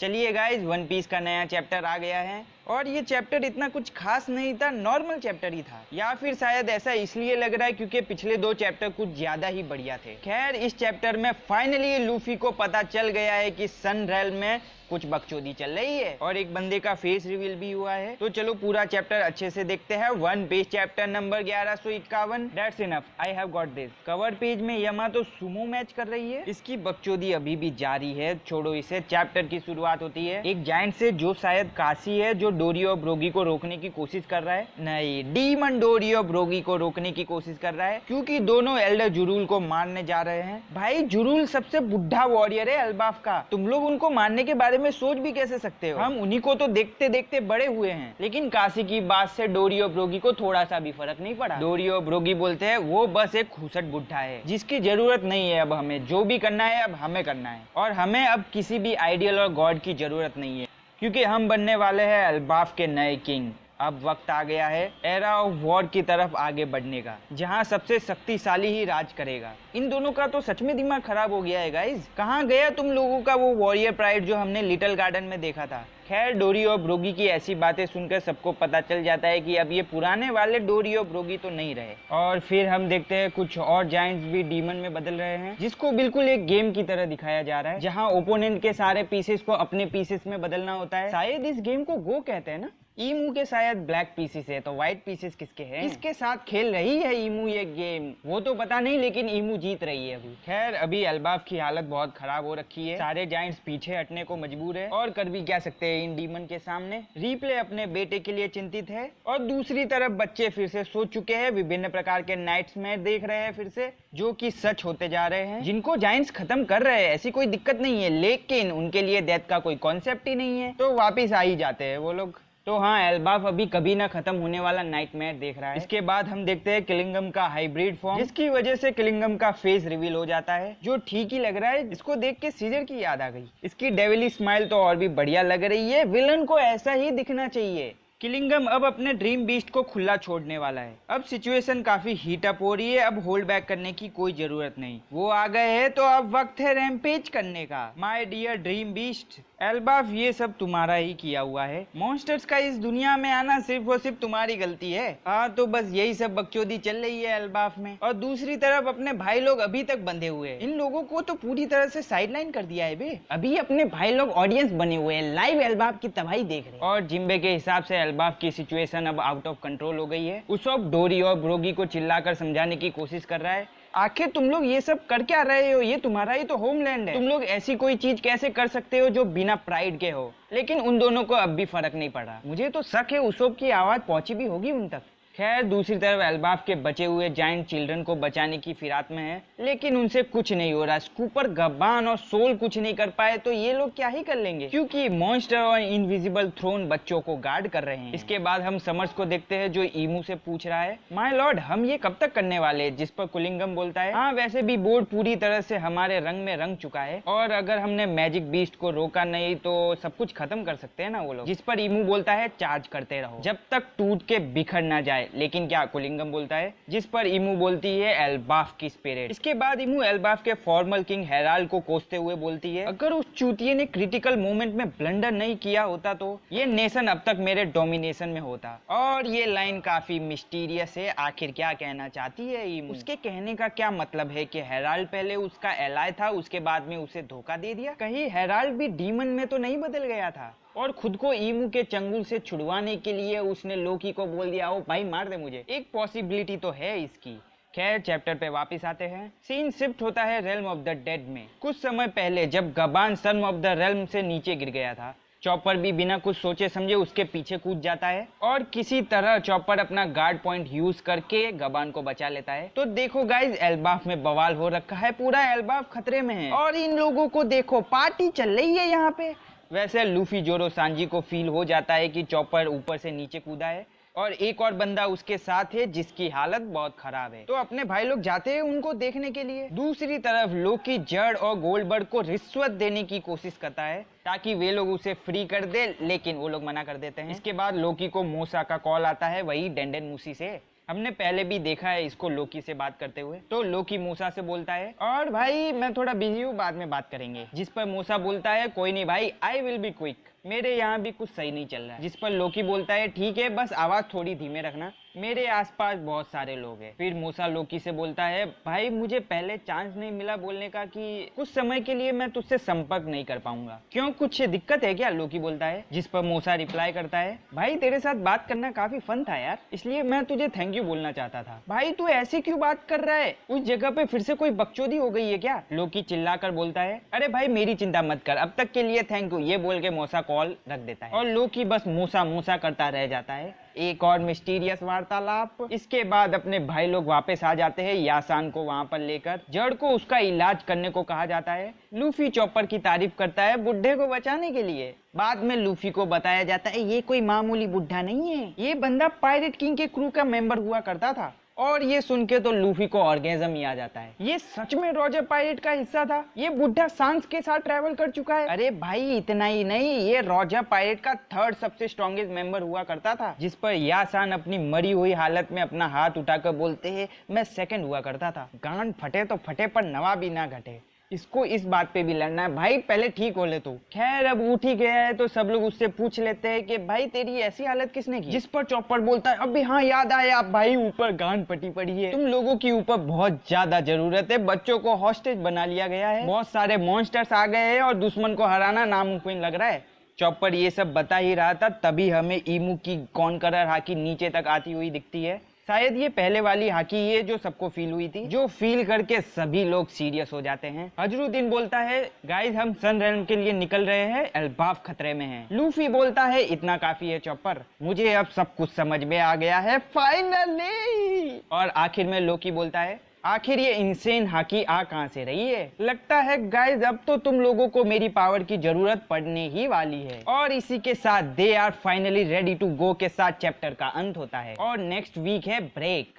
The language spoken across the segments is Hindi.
चलिए गाइज, वन पीस का नया चैप्टर आ गया है और ये चैप्टर इतना कुछ खास नहीं था, नॉर्मल चैप्टर ही था। या फिर शायद ऐसा इसलिए लग रहा है क्योंकि पिछले दो चैप्टर कुछ ज्यादा ही बढ़िया थे। खैर, इस चैप्टर में फाइनली लूफी को पता चल गया है कि सन रेल्म में कुछ बकचोदी चल रही है और एक बंदे का फेस रिवील भी हुआ है। तो चलो पूरा चैप्टर अच्छे से देखते हैं। One Piece chapter number 1151, that's enough, I have got this. Cover page में यामातो सुमो मैच कर रही है। इसकी बकचोदी अभी भी जारी है, छोड़ो इसे। चैप्टर की शुरुआत होती है एक जायंट से जो शायद काशी है, जो डोरियो ब्रोगी को रोकने की कोशिश कर रहा है। नहीं, डीमन डोरियो ब्रोगी को रोकने की कोशिश कर रहा है क्योंकि दोनों एल्डर जुरूल को मारने जा रहे हैं। भाई, जुरूल सबसे बुढ़ा वॉरियर है अल्बाफ का, तुम लोग उनको मारने के बारे में सोच भी कैसे सकते हो? हम उन्हीं को तो देखते देखते बड़े हुए हैं। लेकिन काशी की बात से डोरियो ब्रोगी को थोड़ा सा भी फर्क नहीं पड़ा। डोरियो ब्रोगी बोलते हैं वो बस एक खुसट बुढ़ा है जिसकी जरूरत नहीं है। अब हमें जो भी करना है अब हमें करना है और हमें अब किसी भी आइडियल और गॉड की जरूरत नहीं है क्योंकि हम बनने वाले हैं अल्बाफ के नए किंग। अब वक्त आ गया है एरा ऑफ वॉर की तरफ आगे बढ़ने का, जहां सबसे शक्तिशाली ही राज करेगा। इन दोनों का तो सच में दिमाग खराब हो गया है गाइज। कहाँ गया तुम लोगों का वो वॉरियर प्राइड जो हमने लिटिल गार्डन में देखा था? खैर, डोरियो ब्रोगी की ऐसी बातें सुनकर सबको पता चल जाता है कि अब ये पुराने वाले डोरियो ब्रोगी तो नहीं रहे। और फिर हम देखते हैं कुछ और जायंट्स भी डीमन में बदल रहे हैं, जिसको बिल्कुल एक गेम की तरह दिखाया जा रहा है, जहां ओपोनेंट के सारे पीसेस को अपने पीसेस में बदलना होता है। शायद इस गेम को गो कहते हैं ना। ईमू के शायद ब्लैक पीसेस है, तो व्हाइट पीसेस किसके हैं? किसके साथ खेल रही है ईमू ये गेम वो तो पता नहीं, लेकिन ईमू जीत रही है अभी। खैर, अभी अल्बाफ की हालत बहुत खराब हो रखी है। सारे जायंट्स पीछे हटने को मजबूर है और कर भी क्या सकते हैं इन डीमन के सामने। रिप्ले अपने बेटे के लिए चिंतित है और दूसरी तरफ बच्चे फिर से सो चुके हैं, विभिन्न प्रकार के नाइट्समेयर देख रहे हैं फिर से, जो कि सच होते जा रहे हैं, जिनको जायंट्स खत्म कर रहे हैं। ऐसी कोई दिक्कत नहीं है, लेकिन उनके लिए डेथ का कोई कॉन्सेप्ट ही नहीं है, तो वापिस आ ही जाते हैं वो लोग। तो हाँ, एल्बाफ अभी कभी ना खत्म होने वाला नाइटमेयर देख रहा है। इसके बाद हम देखते हैं किलिंगम का हाइब्रिड फॉर्म, जिसकी वजह से किलिंगम का फेस रिवील हो जाता है, जो ठीक ही लग रहा है। इसको देख के सीजर की याद आ गई। इसकी डेविली स्माइल तो और भी बढ़िया लग रही है। विलन को ऐसा ही दिखना चाहिए। किलिंगम अब अपने ड्रीम बीस्ट को खुला छोड़ने वाला है। अब सिचुएशन काफी हीट अप हो रही है, अब होल्ड बैक करने की कोई जरूरत नहीं। वो आ गए हैं तो अब वक्त है रैम्पेज करने का। My dear dream beast, Elbaf ये सब तुम्हारा ही किया हुआ है। मॉन्स्टर्स का इस दुनिया में आना सिर्फ और सिर्फ तुम्हारी गलती है। हाँ, तो बस यही सब बकचोदी चल रही है एल्बाफ में। और दूसरी तरफ अपने भाई लोग अभी तक बंधे हुए हैं। इन लोगों को तो पूरी तरह से साइडलाइन कर दिया है बे। अभी अपने भाई लोग ऑडियंस बने हुए हैं, लाइव एल्बाफ की तबाही देख रहे हैं। और जिम्बे के हिसाब से एल्बाफ की सिचुएशन अब आउट ऑफ कंट्रोल हो गई है। उसब डोरी और ब्रोगी को चिल्लाकर समझाने की कोशिश कर रहा है, आखिर तुम लोग ये सब कर क्या रहे हो? ये तुम्हारा ही तो होमलैंड है। तुम लोग ऐसी कोई चीज कैसे कर सकते हो जो बिना प्राइड के हो? लेकिन उन दोनों को अब भी फर्क नहीं पड़ा। मुझे तो शक है उसब की आवाज पहुंची भी होगी उन तक। खैर, दूसरी तरफ एल्बाफ के बचे हुए जायंट चिल्ड्रन को बचाने की फिराक में है, लेकिन उनसे कुछ नहीं हो रहा। स्कूपर, गब्बान और सोल कुछ नहीं कर पाए तो ये लोग क्या ही कर लेंगे, क्योंकि मॉन्स्टर और इनविजिबल थ्रोन बच्चों को गार्ड कर रहे हैं। इसके बाद हम समर्स को देखते हैं जो ईमू से पूछ रहा है, माय लॉर्ड, हम ये कब तक करने वाले? जिस पर कुलिंगम बोलता है, हाँ वैसे भी बोर्ड पूरी तरह से हमारे रंग में रंग चुका है और अगर हमने मैजिक बीस्ट को रोका नहीं तो सब कुछ खत्म कर सकते हैं ना वो लोग। जिस पर ईमू बोलता है, चार्ज करते रहो जब तक टूट के बिखर ना जाए। लेकिन क्या कुलिंगम बोलता है, जिस पर ईमू बोलती है एल्बाफ की स्पिरिट। इसके बाद ईमू एल्बाफ के फॉर्मल किंग हेराल्ड को कोसते हुए बोलती है, अगर उस चूतिये ने क्रिटिकल मोमेंट में ब्लंडर नहीं किया होता तो ये नेशन अब तक मेरे डोमिनेशन में होता। और ये लाइन काफी मिस्टीरियस है, आखिर क्या कहना चाहती है ईमू? उसके कहने का क्या मतलब है कि हेराल्ड पहले उसका एलाय था, उसके बाद में उसे धोखा दे दिया? कहीं हेराल्ड भी डीमन में तो नहीं बदल गया था और खुद को ईमू के चंगुल से छुड़वाने के लिए उसने लोकी को बोल दिया, ओ भाई मार दे मुझे? एक पॉसिबिलिटी तो है इसकी। खैर, चैप्टर पे वापस आते हैं। सीन शिफ्ट होता है रेल्म ऑफ द डेड में। कुछ समय पहले जब गबान सन ऑफ द रेल्म से नीचे गिर गया था, चॉपर भी बिना कुछ सोचे समझे उसके पीछे कूद जाता है और किसी तरह चॉपर अपना गार्ड पॉइंट यूज करके गबान को बचा लेता है। तो देखो गाइज, एल्बाफ में बवाल हो रखा है, पूरा एल्बाफ खतरे में है और इन लोगों को देखो, पार्टी चल रही है यहाँ पे। वैसे लूफी जोरो सांजी को फील हो जाता है कि चॉपर ऊपर से नीचे कूदा है और एक और बंदा उसके साथ है जिसकी हालत बहुत खराब है। तो अपने भाई लोग जाते हैं उनको देखने के लिए। दूसरी तरफ लोकी जड़ और गोल्डबर्ग को रिश्वत देने की कोशिश करता है ताकि वे लोग उसे फ्री कर दे, लेकिन वो लोग मना कर देते हैं। इसके बाद लोकी को मूसा का कॉल आता है, वही डेंडेन मूसी से, हमने पहले भी देखा है इसको लोकी से बात करते हुए। तो लोकी मूसा से बोलता है और भाई मैं थोड़ा बिजी हूँ, बाद में बात करेंगे। जिस पर मूसा बोलता है कोई नहीं भाई, आई विल बी क्विक, मेरे यहाँ भी कुछ सही नहीं चल रहा है। जिस पर लोकी बोलता है ठीक है, बस आवाज थोड़ी धीमे रखना, मेरे आसपास बहुत सारे लोग हैं। फिर मूसा लोकी से बोलता है भाई मुझे पहले चांस नहीं मिला बोलने का कि कुछ समय के लिए मैं तुझसे संपर्क नहीं कर पाऊंगा। क्यों, कुछ दिक्कत है क्या? लोकी बोलता है। जिस पर मूसा रिप्लाई करता है भाई तेरे साथ बात करना काफी फन था यार, इसलिए मैं तुझे थैंक यू बोलना चाहता था। भाई तू ऐसे क्यों बात कर रहा है? उस जगह पे फिर से कोई बकचोदी हो गई है क्या? लोकी चिल्लाकर बोलता है अरे भाई मेरी चिंता मत कर, अब तक के लिए थैंक यू, ये बोल के मूसा कॉल रख देता है और लोकी बस मूसा मूसा करता रह जाता है। एक और मिस्टीरियस वार्तालाप। इसके बाद अपने भाई लोग वापस आ जाते हैं यासान को वहां पर लेकर। जड़ को उसका इलाज करने को कहा जाता है। लूफी चॉपर की तारीफ करता है बुढ़े को बचाने के लिए। बाद में लूफी को बताया जाता है ये कोई मामूली बुढ़ा नहीं है, ये बंदा पायरेट किंग के क्रू का मेंबर हुआ करता था। और ये सुन के तो लूफी को ऑर्गेजम ही आ जाता है। ये सच में रॉजर पायरेट का हिस्सा था? ये बुढ़ा सांस के साथ ट्रैवल कर चुका है? अरे भाई इतना ही नहीं, ये रॉजर पायरेट का थर्ड सबसे स्ट्रॉन्गेस्ट मेंबर हुआ करता था। जिस पर यासान अपनी मरी हुई हालत में अपना हाथ उठाकर बोलते हैं मैं सेकंड हुआ करता था। गांड फटे तो फटे पर नवा भी ना घटे, इसको इस बात पे भी लड़ना है। भाई पहले ठीक हो ले तू। खैर अब उठ ही गया है तो सब लोग उससे पूछ लेते हैं कि भाई तेरी ऐसी हालत किसने की? जिस पर चॉपर बोलता है अभी हाँ याद आया भाई, ऊपर गांड फटी पड़ी है, तुम लोगों की ऊपर बहुत ज्यादा जरूरत है, बच्चों को हॉस्टेज बना लिया गया है, बहुत सारे मॉन्स्टर्स आ गए हैं और दुश्मन को हराना नामुमकिन लग रहा है। चॉपर ये सब बता ही रहा था तभी हमें ईमू की कॉन्करर हाकी नीचे तक आती हुई दिखती है। शायद ये पहले वाली हाकी है जो सबको फील हुई थी, जो फील करके सभी लोग सीरियस हो जाते हैं। अजरुद्दीन बोलता है गाइस हम सन रेल्म के लिए निकल रहे हैं, एल्बाफ खतरे में है। लूफी बोलता है इतना काफी है चॉपर, मुझे अब सब कुछ समझ में आ गया है फाइनली। और आखिर में लोकी बोलता है आखिर ये इंसेन हाकी आ कहां से रही है? लगता है गाइस अब तो तुम लोगों को मेरी पावर की जरूरत पड़ने ही वाली है। और इसी के साथ they are finally ready to go के साथ चैप्टर का अंत होता है और नेक्स्ट वीक है ब्रेक।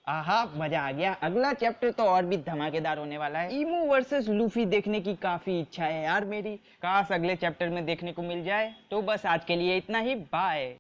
आहा मजा आ गया, अगला चैप्टर तो और भी धमाकेदार होने वाला है। ईमू वर्सेस लूफी देखने की काफी इच्छा है यार मेरी, काश अगले चैप्टर में देखने को मिल जाए। तो बस आज के लिए इतना ही, बाय।